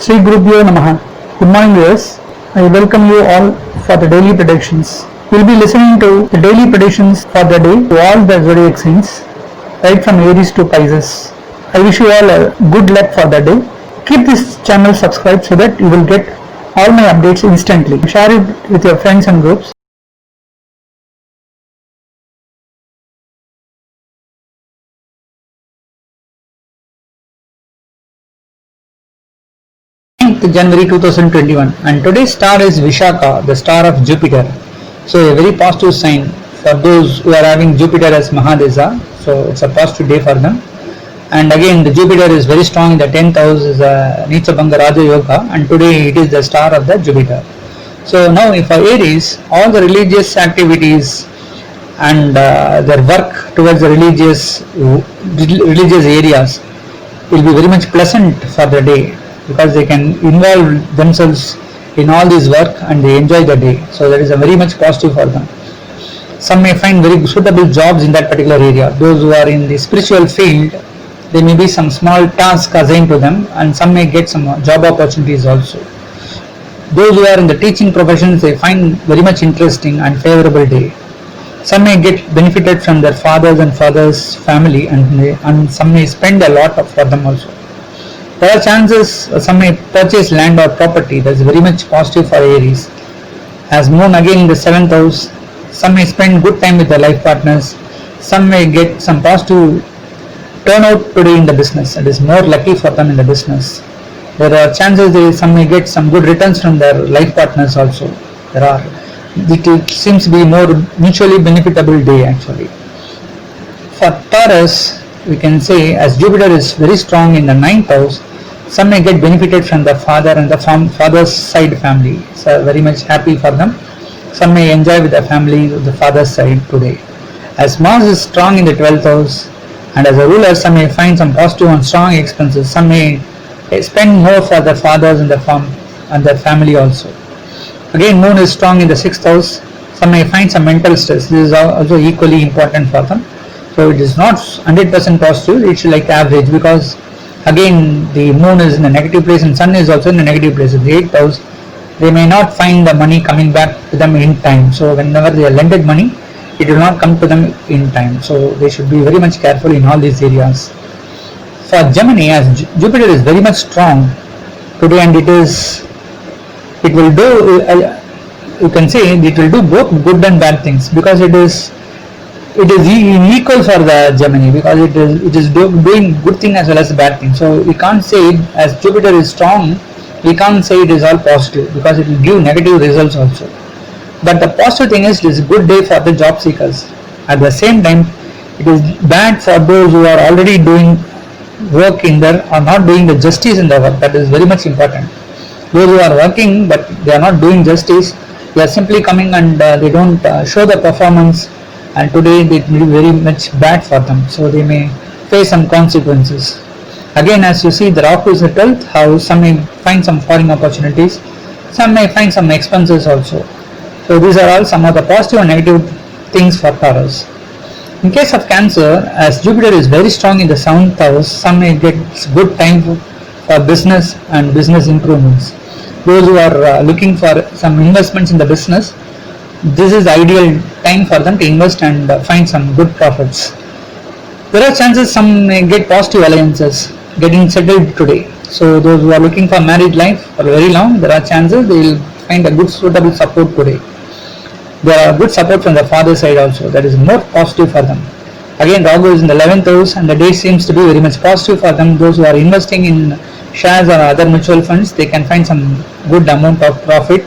Sri Gurubhyo Namaha. Good morning viewers. I welcome you all for the daily predictions. We will be listening to the daily predictions for the day to all the zodiac signs, right from Aries to Pisces. I wish you all a good luck for the day. Keep this channel subscribed so that you will get all my updates instantly. Share it with your friends and groups. January 2021, and today's star is Vishaka, the star of Jupiter. So a very positive sign for those who are having Jupiter as Mahadesa. So it's a positive day for them. And again, the Jupiter is very strong in the 10th house, is a Nichabanga Raja Yoga, and today it is the star of the Jupiter. So now for Aries, all the religious activities and their work towards the religious areas will be very much pleasant for the day, because they can involve themselves in all this work and they enjoy the day. So that is a very much positive for them. Some may find very suitable jobs in that particular area. Those who are in the spiritual field, there may be some small tasks assigned to them, and some may get some job opportunities also. Those who are in the teaching professions, they find very much interesting and favorable day. Some may get benefited from their fathers family, and some may spend a lot for them also. There are chances some may purchase land or property. That is very much positive for Aries. As moon again in the 7th house, some may spend good time with their life partners. Some may get some positive turnout today in the business. It is more lucky for them in the business. There are chances some may get some good returns from their life partners also. It seems to be more mutually benefitable day actually. For Taurus, we can say, as Jupiter is very strong in the 9th house, some may get benefited from the father and the father's side family. So very much happy for them. Some may enjoy with the family with the father's side today. As Mars is strong in the 12th house, and as a ruler, some may find some positive and strong expenses. Some may spend more for their fathers and the farm and their family also. Again, Moon is strong in the 6th house. Some may find some mental stress. This is also equally important for them. So it is not 100% positive. It's like average, because again the moon is in a negative place and sun is also in a negative place in the 8th house. They may not find the money coming back to them in time. So whenever they are lended money, it will not come to them in time. So they should be very much careful in all these areas. For Gemini, as Jupiter is very much strong today, and it will do, you can say it will do both good and bad things, because it is equal for the Gemini, because it is doing good thing as well as bad thing. So we can't say it, as Jupiter is strong, we can't say it is all positive, because it will give negative results also. But the positive thing is, it is a good day for the job seekers. At the same time, it is bad for those who are already doing work in there or not doing the justice in the work. That is very much important. Those who are working but they are not doing justice, they are simply coming and they don't show the performance, and today it will be very much bad for them. So they may face some consequences. Again, as you see, the Rahu is the 12th house. Some may find some foreign opportunities. Some may find some expenses also. So these are all some of the positive and negative things for Taurus. In case of Cancer, as Jupiter is very strong in the 7th house, some may get good time for business and business improvements. Those who are looking for some investments in the business, this is the ideal time for them to invest and find some good profits. There are chances some may get positive alliances getting settled today. So those who are looking for married life for very long, there are chances they will find a good suitable support today. There are good support from the father side also. That is more positive for them. Again, Rahu is in the 11th house, and the day seems to be very much positive for them. Those who are investing in shares or other mutual funds, they can find some good amount of profit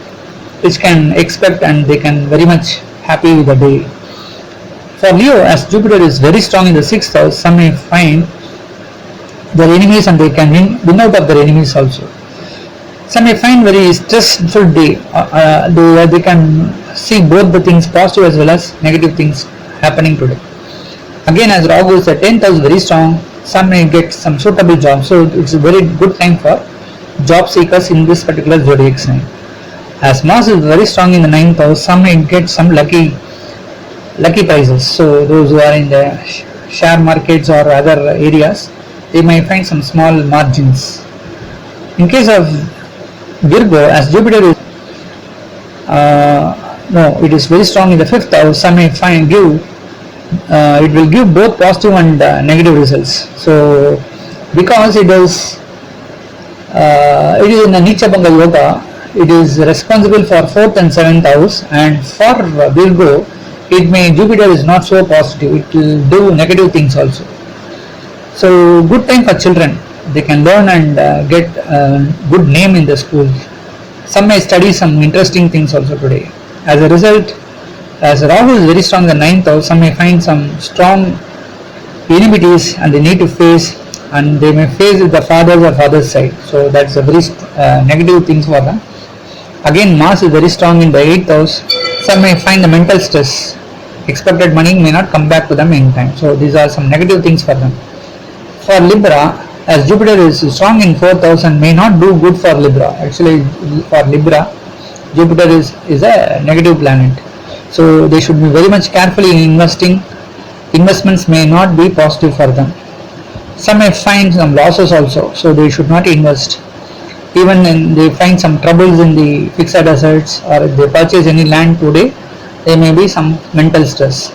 which can expect, and they can very much happy with the day. For Leo, as Jupiter is very strong in the 6th house, some may find their enemies and they can win out of their enemies also. Some may find very stressful day. They can see both the things, positive as well as negative things happening today. Again, as Rahu is the 10th house very strong, some may get some suitable jobs. So it's a very good time for job seekers in this particular zodiac sign. As Mars is very strong in the 9th house, some may get some lucky prizes. So those who are in the share markets or other areas, they may find some small margins. In case of Virgo, as Jupiter is no, it is very strong in the fifth house. Some may find it will give both positive and negative results. So, because it is in the Nicha Banga Yoga, it is responsible for 4th and 7th house, and for Virgo, Jupiter is not so positive, it will do negative things also. So good time for children, they can learn and get a good name in the school. Some may study some interesting things also today. As a result, as Rahu is very strong in the 9th house, some may find some strong enmities and they need to face, and they may face the father's side. So that's a very negative thing for them. Again, Mars is very strong in the 8th house. Some may find the mental stress. Expected money may not come back to them in time. So these are some negative things for them. For Libra, as Jupiter is strong in 4th house and may not do good for Libra. Actually, for Libra, Jupiter is a negative planet. So they should be very much careful in investing. Investments may not be positive for them. Some may find some losses also. So they should not invest. Even when they find some troubles in the fixed assets, or if they purchase any land today, there may be some mental stress.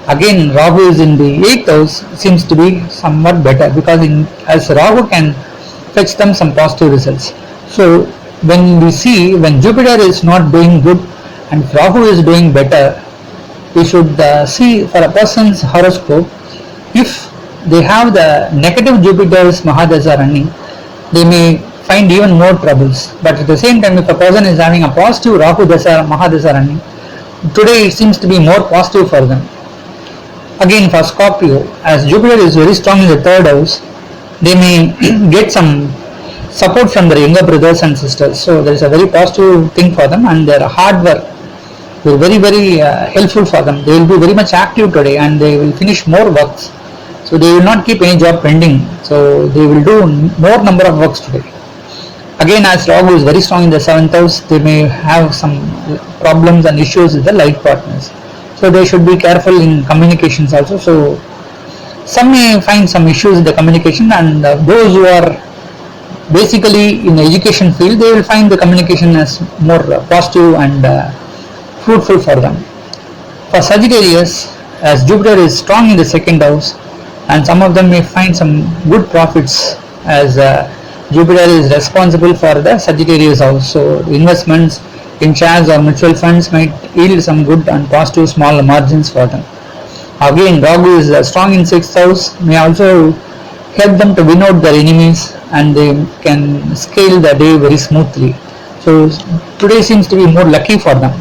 Again, Rahu is in the 8th house, seems to be somewhat better, because as Rahu can fetch them some positive results. So when Jupiter is not doing good and Rahu is doing better, we should see for a person's horoscope, if they have the negative Jupiter's Mahadasha running, they may find even more troubles. But at the same time, if a person is having a positive Rahu Dasha, Mahadasha running, today it seems to be more positive for them. Again, for Scorpio, as Jupiter is very strong in the 3rd house, they may get some support from their younger brothers and sisters. So there is a very positive thing for them, and their hard work will very, very helpful for them. They will be very much active today and they will finish more works. So they will not keep any job pending. So they will do more number of works today. Again, as Rahu is very strong in the 7th house, they may have some problems and issues with the life partners. So they should be careful in communications also. So some may find some issues in the communication, and those who are basically in the education field, they will find the communication as more positive and fruitful for them. For Sagittarius, as Jupiter is strong in the 2nd house, and some of them may find some good profits, as Jupiter is responsible for the Sagittarius house. So investments in shares or mutual funds might yield some good and positive small margins for them. Again, Rahu is strong in 6th house, may also help them to win out their enemies, and they can scale the day very smoothly. So today seems to be more lucky for them.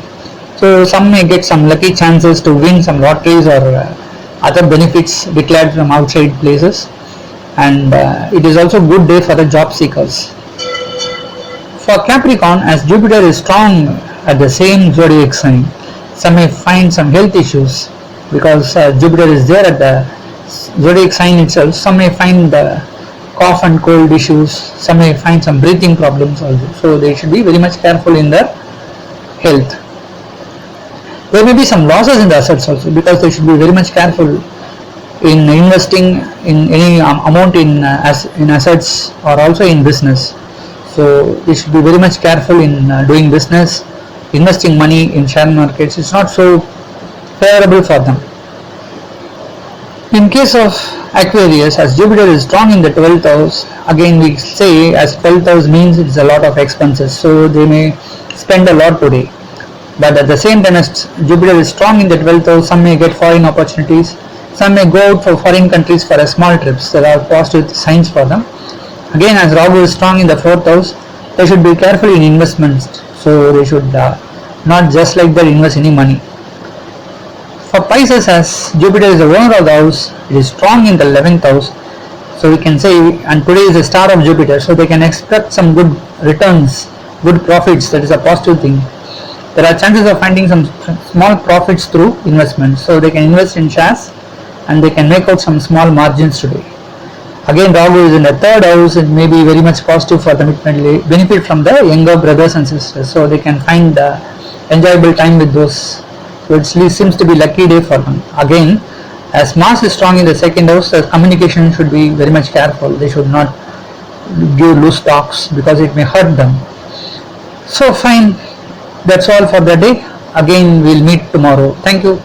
So some may get some lucky chances to win some lotteries or other benefits declared from outside places. And it is also good day for the job seekers. For Capricorn, as Jupiter is strong at the same zodiac sign, some may find some health issues because Jupiter is there at the zodiac sign itself. Some may find cough and cold issues. Some may find some breathing problems also. So they should be very much careful in their health. There may be some losses in the assets also, because they should be very much careful in investing in any amount in assets or also in business. So they should be very much careful in doing business. Investing money in share markets is not so favorable for them. In case of Aquarius, as Jupiter is strong in the 12th house, again we say as 12th house means it's a lot of expenses, so they may spend a lot today. But at the same time, as Jupiter is strong in the 12th house, some may get foreign opportunities. Some may go out for foreign countries for a small trips. There are positive signs for them. Again, as Rahu is strong in the 4th house, they should be careful in investments. So they should not just like that invest any money. For Pisces, as Jupiter is the owner of the house, it is strong in the 11th house. So we can say, and today is the star of Jupiter, so they can expect some good returns, good profits. That is a positive thing. There are chances of finding some small profits through investments. So they can invest in shares and they can make out some small margins today. Again, Rahu is in the 3rd house. It may be very much positive for them. It may benefit from the younger brothers and sisters. So they can find enjoyable time with those. So it seems to be lucky day for them. Again, as Mars is strong in the 2nd house, the communication should be very much careful. They should not give loose talks because it may hurt them. So fine, that's all for the day. Again, we'll meet tomorrow. Thank you.